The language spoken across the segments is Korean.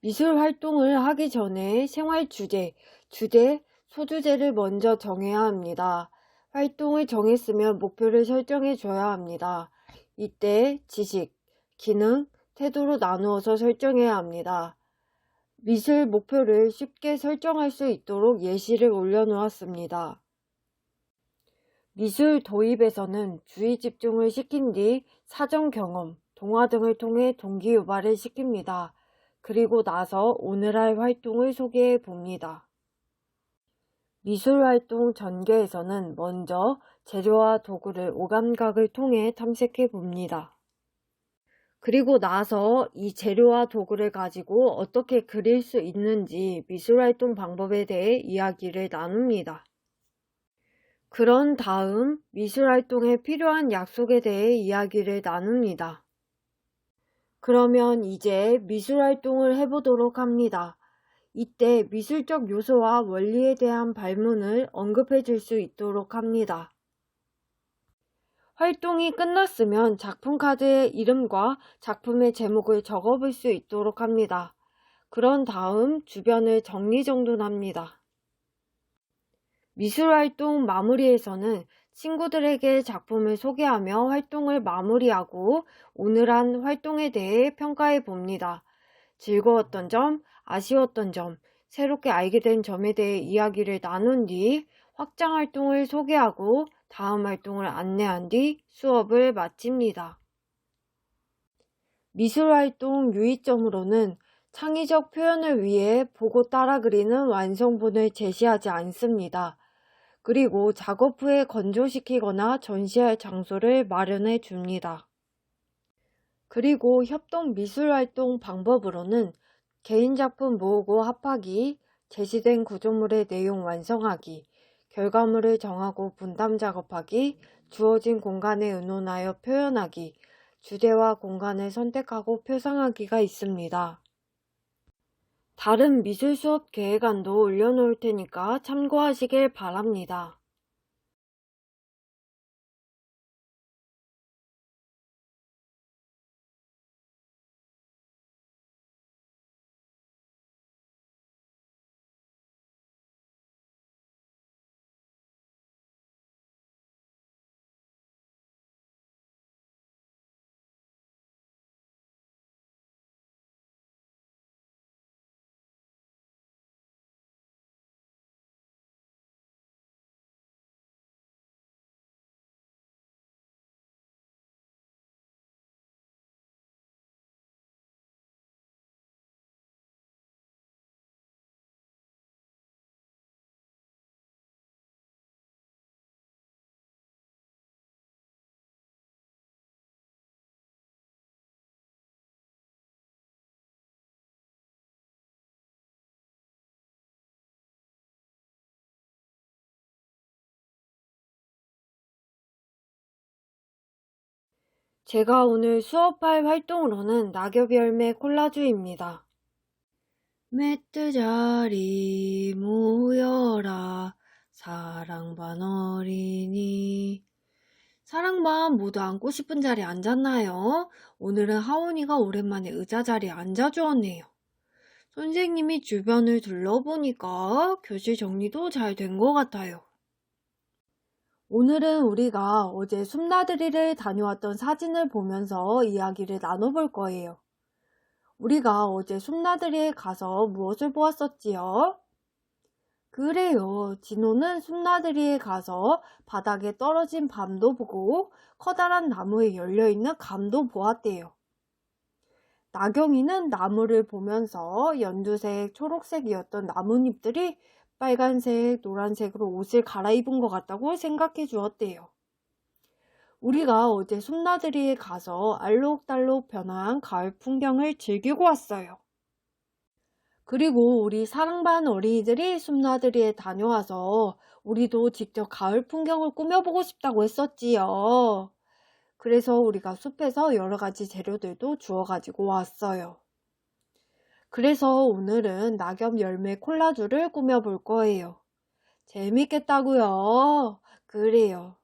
미술 활동을 하기 전에 생활 주제, 소주제를 먼저 정해야 합니다. 활동을 정했으면 목표를 설정해 줘야 합니다. 이때 지식, 기능, 태도로 나누어서 설정해야 합니다. 미술 목표를 쉽게 설정할 수 있도록 예시를 올려놓았습니다. 미술 도입에서는 주의 집중을 시킨 뒤 사전 경험, 동화 등을 통해 동기 유발을 시킵니다. 그리고 나서 오늘 할 활동을 소개해 봅니다. 미술활동 전개에서는 먼저 재료와 도구를 오감각을 통해 탐색해 봅니다. 그리고 나서 이 재료와 도구를 가지고 어떻게 그릴 수 있는지 미술활동 방법에 대해 이야기를 나눕니다. 그런 다음 미술활동에 필요한 약속에 대해 이야기를 나눕니다. 그러면 이제 미술활동을 해보도록 합니다. 이때 미술적 요소와 원리에 대한 발문을 언급해 줄 수 있도록 합니다. 활동이 끝났으면 작품 카드에 이름과 작품의 제목을 적어볼 수 있도록 합니다. 그런 다음 주변을 정리정돈합니다. 미술활동 마무리에서는 친구들에게 작품을 소개하며 활동을 마무리하고 오늘 한 활동에 대해 평가해 봅니다. 즐거웠던 점, 아쉬웠던 점, 새롭게 알게 된 점에 대해 이야기를 나눈 뒤 확장 활동을 소개하고 다음 활동을 안내한 뒤 수업을 마칩니다. 미술활동 유의점으로는 창의적 표현을 위해 보고 따라 그리는 완성본을 제시하지 않습니다. 그리고 작업 후에 건조시키거나 전시할 장소를 마련해 줍니다. 그리고 협동 미술활동 방법으로는 개인작품 모으고 합하기, 제시된 구조물의 내용 완성하기, 결과물을 정하고 분담 작업하기, 주어진 공간에 의논하여 표현하기, 주제와 공간을 선택하고 표상하기가 있습니다. 다른 미술 수업 계획안도 올려놓을 테니까 참고하시길 바랍니다. 제가 오늘 수업할 활동으로는 낙엽 열매 콜라주입니다. 멧돼자리 모여라 사랑반 어린이. 사랑반 모두 앉고 싶은 자리에 앉았나요? 오늘은 하온이가 오랜만에 의자 자리에 앉아주었네요. 선생님이 주변을 둘러보니까 교실 정리도 잘 된 것 같아요. 오늘은 우리가 어제 숲나들이를 다녀왔던 사진을 보면서 이야기를 나눠볼 거예요. 우리가 어제 숲나들이에 가서 무엇을 보았었지요? 그래요. 진호는 숲나들이에 가서 바닥에 떨어진 밤도 보고 커다란 나무에 열려있는 감도 보았대요. 나경이는 나무를 보면서 연두색, 초록색이었던 나뭇잎들이 빨간색, 노란색으로 옷을 갈아입은 것 같다고 생각해 주었대요. 우리가 어제 숲나들이에 가서 알록달록 변한 가을 풍경을 즐기고 왔어요. 그리고 우리 사랑반 어린이들이 숲나들이에 다녀와서 우리도 직접 가을 풍경을 꾸며보고 싶다고 했었지요. 그래서 우리가 숲에서 여러 가지 재료들도 주워가지고 왔어요. 그래서 오늘은 낙엽 열매 콜라주를 꾸며볼 거예요. 재밌겠다고요? 그래요.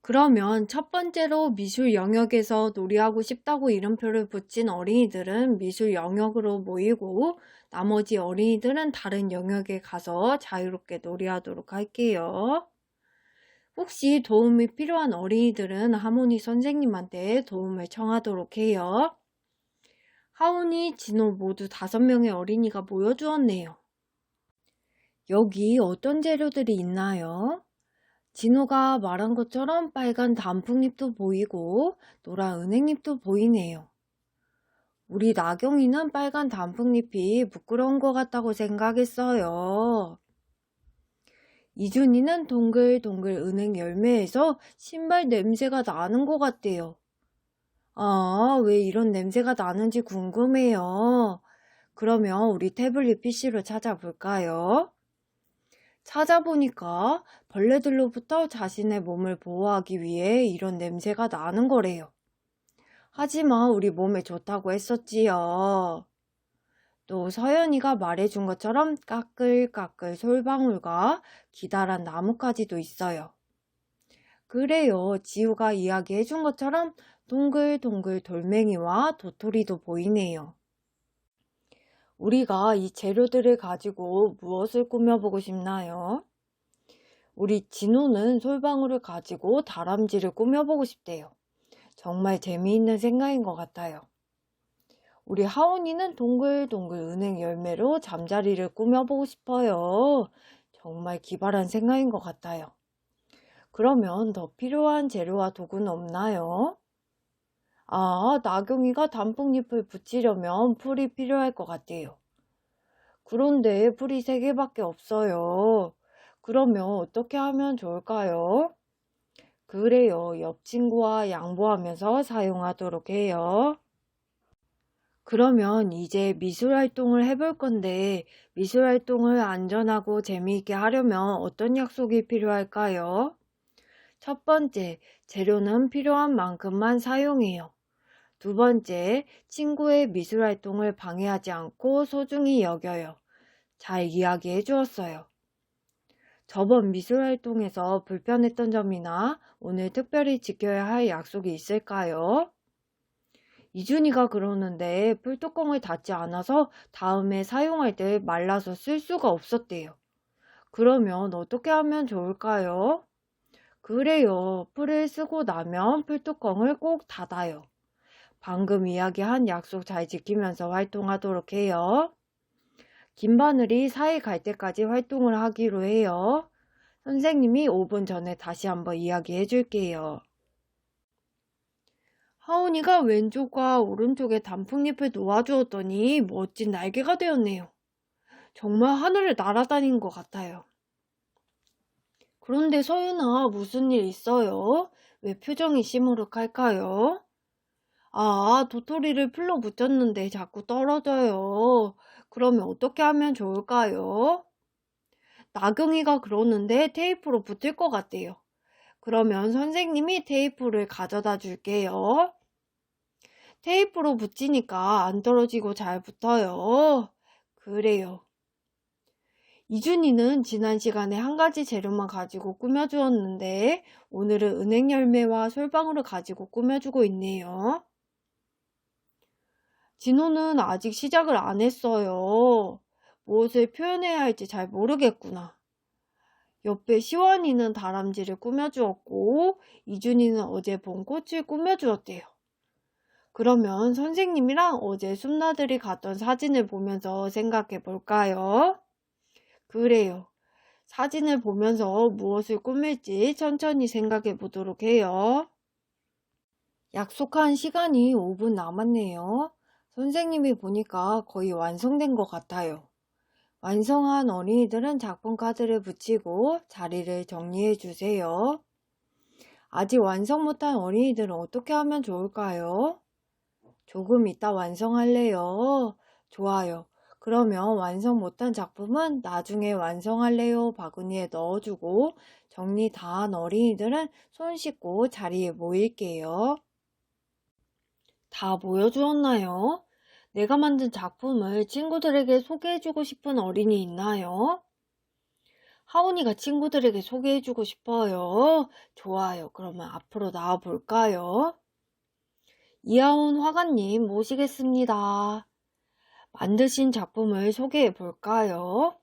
그러면 첫 번째로 미술 영역에서 놀이하고 싶다고 이름표를 붙인 어린이들은 미술 영역으로 모이고 나머지 어린이들은 다른 영역에 가서 자유롭게 놀이하도록 할게요. 혹시 도움이 필요한 어린이들은 하모니 선생님한테 도움을 청하도록 해요. 하온이, 진호 모두 5명의 어린이가 모여주었네요. 여기 어떤 재료들이 있나요? 진호가 말한 것처럼 빨간 단풍잎도 보이고 노란 은행잎도 보이네요. 우리 나경이는 빨간 단풍잎이 부끄러운 것 같다고 생각했어요. 이준이는 동글동글 은행 열매에서 신발 냄새가 나는 것 같대요. 아, 왜 이런 냄새가 나는지 궁금해요. 그러면 우리 태블릿 PC로 찾아볼까요? 찾아보니까 벌레들로부터 자신의 몸을 보호하기 위해 이런 냄새가 나는 거래요. 하지만 우리 몸에 좋다고 했었지요. 또 서연이가 말해준 것처럼 까끌까끌 솔방울과 기다란 나뭇가지도 있어요. 그래요. 지우가 이야기해준 것처럼 동글동글 돌멩이와 도토리도 보이네요. 우리가 이 재료들을 가지고 무엇을 꾸며보고 싶나요? 우리 진호는 솔방울을 가지고 다람쥐를 꾸며보고 싶대요. 정말 재미있는 생각인 것 같아요. 우리 하온이는 동글동글 은행 열매로 잠자리를 꾸며보고 싶어요. 정말 기발한 생각인 것 같아요. 그러면 더 필요한 재료와 도구는 없나요? 아, 나경이가 단풍잎을 붙이려면 풀이 필요할 것 같아요. 그런데 풀이 3개밖에 없어요. 그러면 어떻게 하면 좋을까요? 그래요. 옆 친구와 양보하면서 사용하도록 해요. 그러면 이제 미술 활동을 해볼 건데 미술 활동을 안전하고 재미있게 하려면 어떤 약속이 필요할까요? 첫 번째, 재료는 필요한 만큼만 사용해요. 두 번째, 친구의 미술 활동을 방해하지 않고 소중히 여겨요. 잘 이야기해 주었어요. 저번 미술 활동에서 불편했던 점이나 오늘 특별히 지켜야 할 약속이 있을까요? 이준이가 그러는데 풀뚜껑을 닫지 않아서 다음에 사용할 때 말라서 쓸 수가 없었대요. 그러면 어떻게 하면 좋을까요? 그래요. 풀을 쓰고 나면 풀뚜껑을 꼭 닫아요. 방금 이야기한 약속 잘 지키면서 활동하도록 해요. 김바늘이 사이 갈 때까지 활동을 하기로 해요. 선생님이 5분 전에 다시 한번 이야기해 줄게요. 하온이가 왼쪽과 오른쪽에 단풍잎을 놓아주었더니 멋진 날개가 되었네요. 정말 하늘을 날아다닌 것 같아요. 그런데 서윤아, 무슨 일 있어요? 왜 표정이 시무룩할까요? 아, 도토리를 풀로 붙였는데 자꾸 떨어져요. 그러면 어떻게 하면 좋을까요? 나경이가 그러는데 테이프로 붙을 것 같대요. 그러면 선생님이 테이프를 가져다 줄게요. 테이프로 붙이니까 안 떨어지고 잘 붙어요. 그래요. 이준이는 지난 시간에 한 가지 재료만 가지고 꾸며주었는데 오늘은 은행 열매와 솔방울을 가지고 꾸며주고 있네요. 진호는 아직 시작을 안 했어요. 무엇을 표현해야 할지 잘 모르겠구나. 옆에 시원이는 다람쥐를 꾸며주었고 이준이는 어제 본 꽃을 꾸며주었대요. 그러면 선생님이랑 어제 숨나들이 갔던 사진을 보면서 생각해 볼까요? 그래요. 사진을 보면서 무엇을 꾸밀지 천천히 생각해 보도록 해요. 약속한 시간이 5분 남았네요. 선생님이 보니까 거의 완성된 것 같아요. 완성한 어린이들은 작품 카드를 붙이고 자리를 정리해 주세요. 아직 완성 못한 어린이들은 어떻게 하면 좋을까요? 조금 이따 완성할래요. 좋아요. 그러면 완성 못한 작품은 나중에 완성할래요 바구니에 넣어주고 정리 다 한 어린이들은 손 씻고 자리에 모일게요. 다 모여주었나요? 내가 만든 작품을 친구들에게 소개해주고 싶은 어린이 있나요? 하온이가 친구들에게 소개해주고 싶어요. 좋아요. 그러면 앞으로 나와 볼까요? 이하온 화가님 모시겠습니다. 만드신 작품을 소개해 볼까요?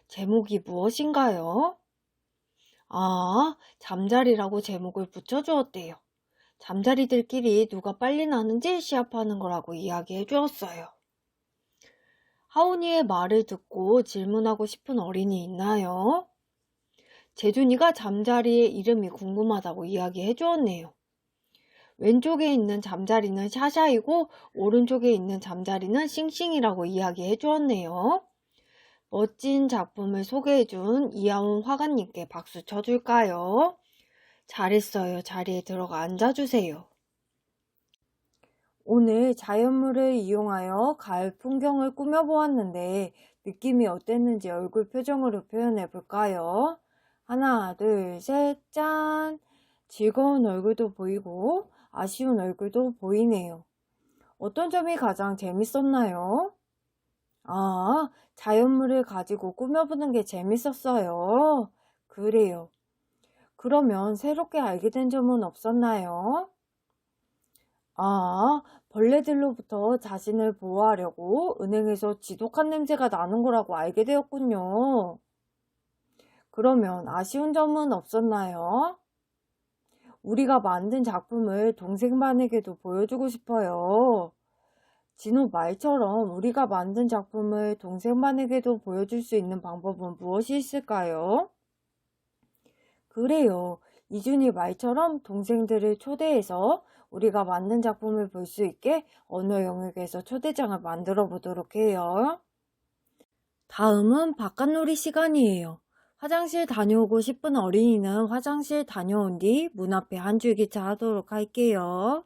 제목이 무엇인가요? 아, 잠자리라고 제목을 붙여주었대요. 잠자리들끼리 누가 빨리 나는지 시합하는 거라고 이야기해 주었어요. 하온이의 말을 듣고 질문하고 싶은 어린이 있나요? 재준이가 잠자리의 이름이 궁금하다고 이야기해 주었네요. 왼쪽에 있는 잠자리는 샤샤이고 오른쪽에 있는 잠자리는 싱싱이라고 이야기해 주었네요. 멋진 작품을 소개해준 이하온 화가님께 박수 쳐줄까요? 잘했어요. 자리에 들어가 앉아주세요. 오늘 자연물을 이용하여 가을 풍경을 꾸며보았는데 느낌이 어땠는지 얼굴 표정으로 표현해 볼까요? 하나, 둘, 셋, 짠! 즐거운 얼굴도 보이고 아쉬운 얼굴도 보이네요. 어떤 점이 가장 재밌었나요? 아, 자연물을 가지고 꾸며보는 게 재밌었어요. 그래요. 그러면 새롭게 알게 된 점은 없었나요? 아, 벌레들로부터 자신을 보호하려고 은행에서 지독한 냄새가 나는 거라고 알게 되었군요. 그러면 아쉬운 점은 없었나요? 우리가 만든 작품을 동생반에게도 보여주고 싶어요. 진호 말처럼 우리가 만든 작품을 동생반에게도 보여줄 수 있는 방법은 무엇이 있을까요? 그래요. 이준이 말처럼 동생들을 초대해서 우리가 만든 작품을 볼 수 있게 언어 영역에서 초대장을 만들어 보도록 해요. 다음은 바깥놀이 시간이에요. 화장실 다녀오고 싶은 어린이는 화장실 다녀온 뒤 문 앞에 한 줄기차 하도록 할게요.